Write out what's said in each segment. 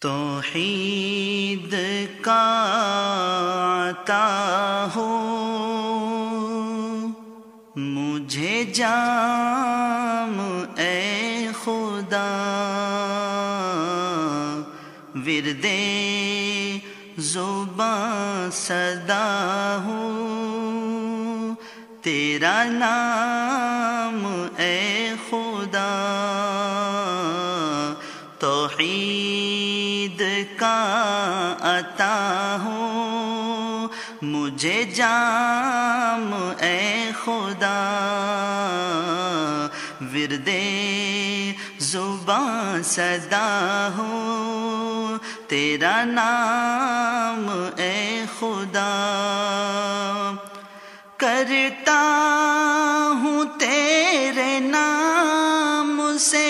توحید کا عطا ہو مجھے جام اے خدا، ورد زباں صدا ہو تیرا نام اے خدا، توحید کا عطا ہو مجھے جام اے خدا، ورد زباں صدا ہو تیرا نام اے خدا، کرتا ہوں تیرے نام سے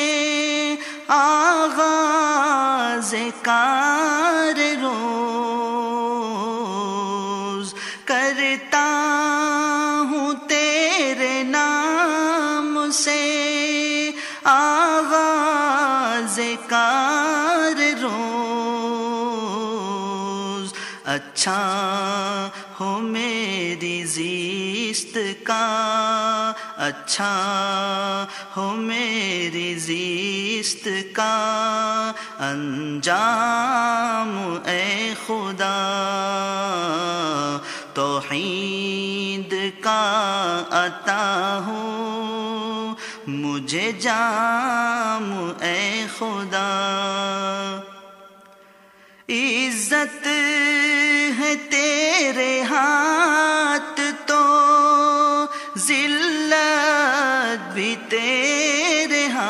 آغاز کار روز، کرتا ہوں تیرے نام سے آغاز کار روز، اچھا ہو میری زیست کا، اچھا ہو میری زیست کا انجام اے خدا، توحید کا عطا ہو مجھے جام اے خدا، عزت ہے تیرے ہاتھ تو ذلت بھی تیرے ہاتھ،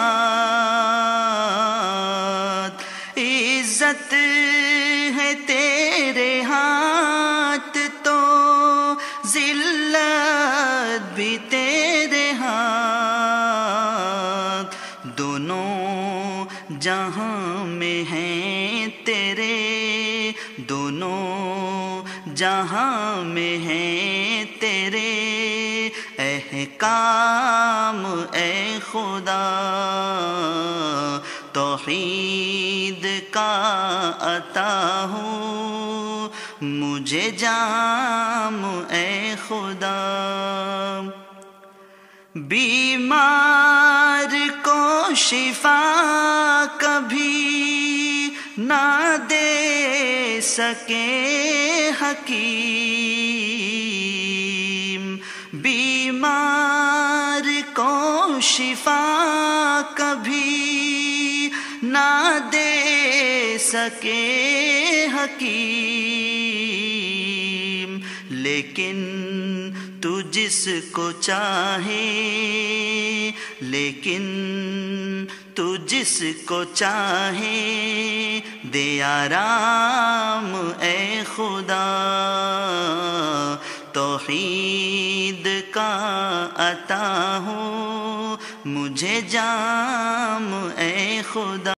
عزت ہے تیرے ہاتھ تو ذلت بھی تیرے ہاتھ، دونوں جہاں میں ہیں تیرے، دونوں جہاں میں ہیں تیرے احکام اے خدا، توحید کا عطا ہو مجھے جام اے خدا، بیمار کو شفا کبھی نہ دے سکے حکیم، بیمار کو شفا کبھی نہ دے سکے حکیم، لیکن تو جس کو چاہے، لیکن تو جس کو چاہے دے آرام اے خدا، توحید کا عطا ہو مجھے جام اے خدا۔